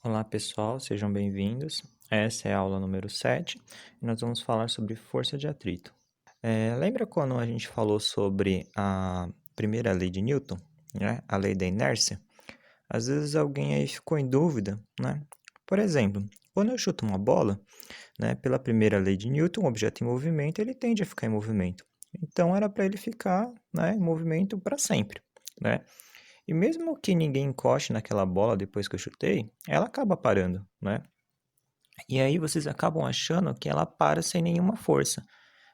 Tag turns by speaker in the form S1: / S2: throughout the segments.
S1: Olá pessoal, sejam bem-vindos. Essa é a aula número 7 e nós vamos falar sobre força de atrito. Lembra quando a gente falou sobre a primeira lei de Newton, né? A lei da inércia? Às vezes alguém aí ficou em dúvida, né? Por exemplo, quando eu chuto uma bola, né, pela primeira lei de Newton, o objeto em movimento, ele tende a ficar em movimento. Então era para ele ficar, né, em movimento para sempre, né? E mesmo que ninguém encoste naquela bola depois que eu chutei, ela acaba parando, né? E aí vocês acabam achando que ela para sem nenhuma força,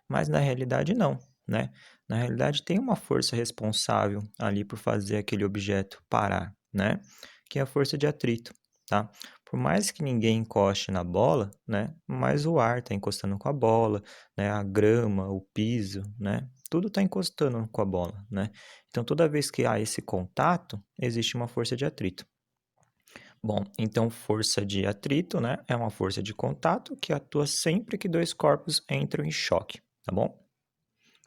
S1: mas na realidade não, né? Na realidade tem uma força responsável ali por fazer aquele objeto parar, né? Que é a força de atrito, tá? Por mais que ninguém encoste na bola, né? Mas o ar está encostando com a bola, né? A grama, o piso, né? Tudo está encostando com a bola, né? Então toda vez que há esse contato, existe uma força de atrito. Bom, então força de atrito, né, é uma força de contato que atua sempre que dois corpos entram em choque, tá bom?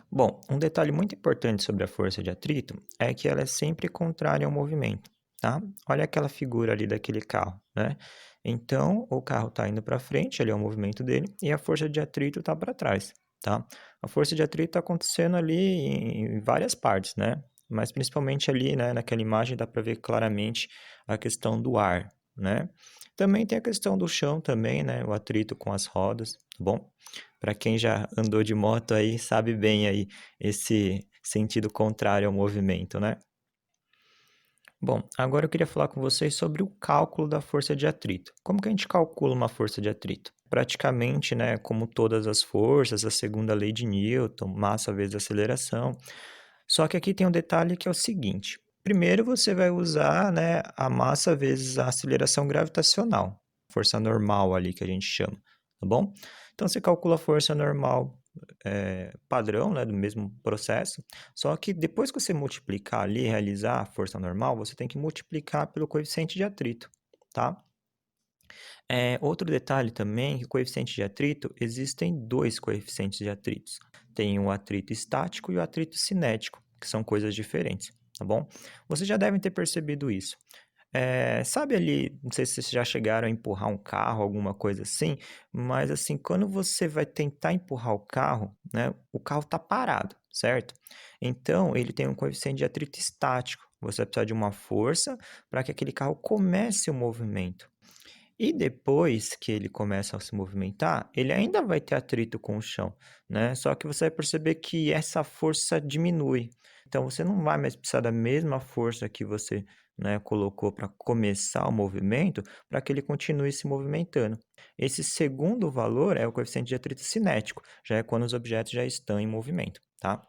S1: Bom, um detalhe muito importante sobre a força de atrito é que ela é sempre contrária ao movimento, tá? Olha aquela figura ali daquele carro, né? Então, o carro está indo para frente, ali é o movimento dele, e a força de atrito está para trás, tá? A força de atrito está acontecendo ali em várias partes, né? Mas principalmente ali, né, naquela imagem dá para ver claramente a questão do ar, né? Também tem a questão do chão também, né? O atrito com as rodas, tá bom? Para quem já andou de moto aí, sabe bem aí esse sentido contrário ao movimento, né? Bom, agora eu queria falar com vocês sobre o cálculo da força de atrito. Como que a gente calcula uma força de atrito? Praticamente, né, como todas as forças, a segunda lei de Newton, massa vezes aceleração. Só que aqui tem um detalhe que é o seguinte: primeiro você vai usar, né, a massa vezes a aceleração gravitacional, força normal ali que a gente chama, tá bom? Então você calcula a força normal padrão, né, do mesmo processo, só que depois que você multiplicar ali, realizar a força normal, você tem que multiplicar pelo coeficiente de atrito, tá? Outro detalhe também, que o coeficiente de atrito, existem dois coeficientes de atritos. Tem o atrito estático e o atrito cinético, que são coisas diferentes, tá bom? Vocês já devem ter percebido isso. Sabe ali, não sei se vocês já chegaram a empurrar um carro, alguma coisa assim, mas assim, quando você vai tentar empurrar o carro, né, o carro está parado, certo? Então, ele tem um coeficiente de atrito estático. Você vai precisar de uma força para que aquele carro comece o movimento. E depois que ele começa a se movimentar, ele ainda vai ter atrito com o chão, né? Só que você vai perceber que essa força diminui. Então você não vai mais precisar da mesma força que você, né, colocou para começar o movimento, para que ele continue se movimentando. Esse segundo valor é o coeficiente de atrito cinético, já é quando os objetos já estão em movimento, tá?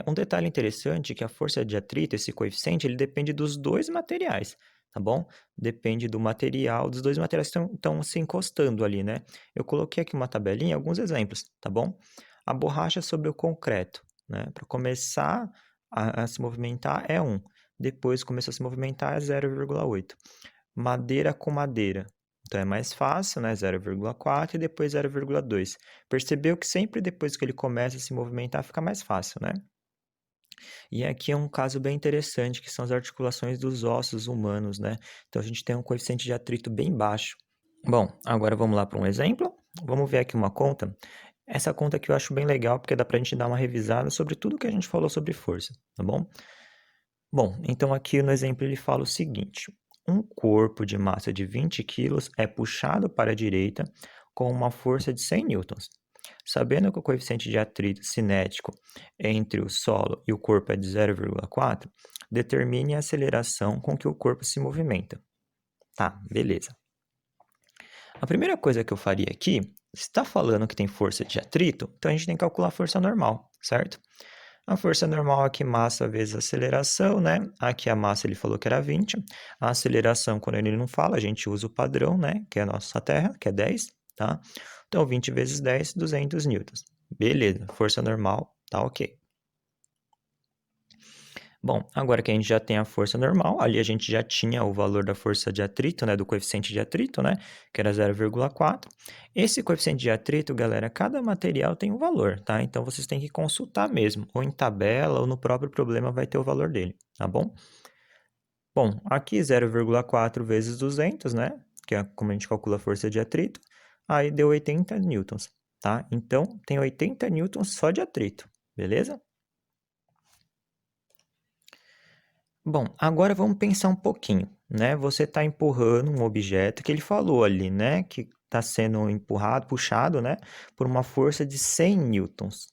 S1: Um detalhe interessante é que a força de atrito, esse coeficiente, ele depende dos dois materiais, tá bom? Depende do material, dos dois materiais que estão se encostando ali, né? Eu coloquei aqui uma tabelinha, alguns exemplos, tá bom? A borracha sobre o concreto, né? Para começar a se movimentar é 1, depois começou a se movimentar é 0,8. Madeira com madeira, então é mais fácil, né? 0,4 e depois 0,2. Percebeu que sempre depois que ele começa a se movimentar fica mais fácil, né? E aqui é um caso bem interessante, que são as articulações dos ossos humanos, né? Então a gente tem um coeficiente de atrito bem baixo. Bom, agora vamos lá para um exemplo. Vamos ver aqui uma conta. Essa conta aqui eu acho bem legal, porque dá para a gente dar uma revisada sobre tudo que a gente falou sobre força, tá bom? Bom, então aqui no exemplo ele fala o seguinte: um corpo de massa de 20 quilos é puxado para a direita com uma força de 100 newtons. Sabendo que o coeficiente de atrito cinético entre o solo e o corpo é de 0,4, determine a aceleração com que o corpo se movimenta. Tá, beleza. A primeira coisa que eu faria aqui, se está falando que tem força de atrito, então a gente tem que calcular a força normal, certo? A força normal aqui, massa vezes aceleração, né? Aqui a massa ele falou que era 20. A aceleração, quando ele não fala, a gente usa o padrão, né? Que é a nossa Terra, que é 10, tá? Então, 20 vezes 10, 200 newtons. Beleza, força normal, tá ok. Bom, agora que a gente já tem a força normal, ali a gente já tinha o valor da força de atrito, né, do coeficiente de atrito, né, que era 0,4. Esse coeficiente de atrito, galera, cada material tem um valor, tá? Então vocês têm que consultar mesmo, ou em tabela ou no próprio problema vai ter o valor dele, tá bom? Bom, aqui 0,4 vezes 200, né? Que é como a gente calcula a força de atrito. Aí deu 80 newtons, tá? Então, tem 80 newtons só de atrito, beleza? Bom, agora vamos pensar um pouquinho, né? Você está empurrando um objeto que ele falou ali, né? Que está sendo empurrado, puxado, né? Por uma força de 100 newtons.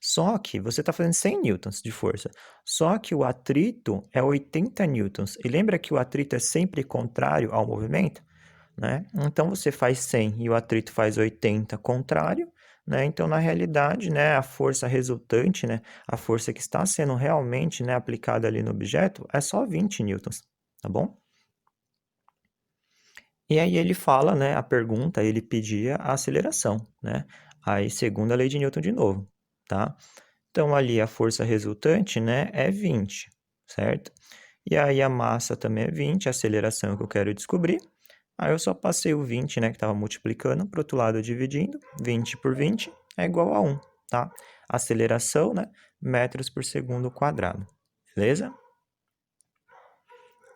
S1: Só que você está fazendo 100 newtons de força. Só que o atrito é 80 newtons. E lembra que o atrito é sempre contrário ao movimento, né? Então você faz 100 e o atrito faz 80 contrário, né? Então na realidade, né, a força resultante, né, a força que está sendo realmente, né, aplicada ali no objeto é só 20 newtons, tá bom? E aí ele fala, né, a pergunta, ele pedia a aceleração, né? Aí segundo a lei de Newton de novo, tá? Então ali a força resultante, né, é 20, certo? E aí a massa também é 20, a aceleração que eu quero descobrir. Aí eu só passei o 20, né, que estava multiplicando, para o outro lado dividindo, 20 por 20 é igual a 1, tá? Aceleração, né, metros por segundo quadrado, beleza?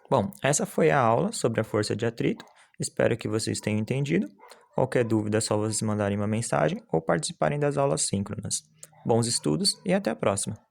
S1: Bom, essa foi a aula sobre a força de atrito. Espero que vocês tenham entendido. Qualquer dúvida é só vocês mandarem uma mensagem ou participarem das aulas síncronas. Bons estudos e até a próxima!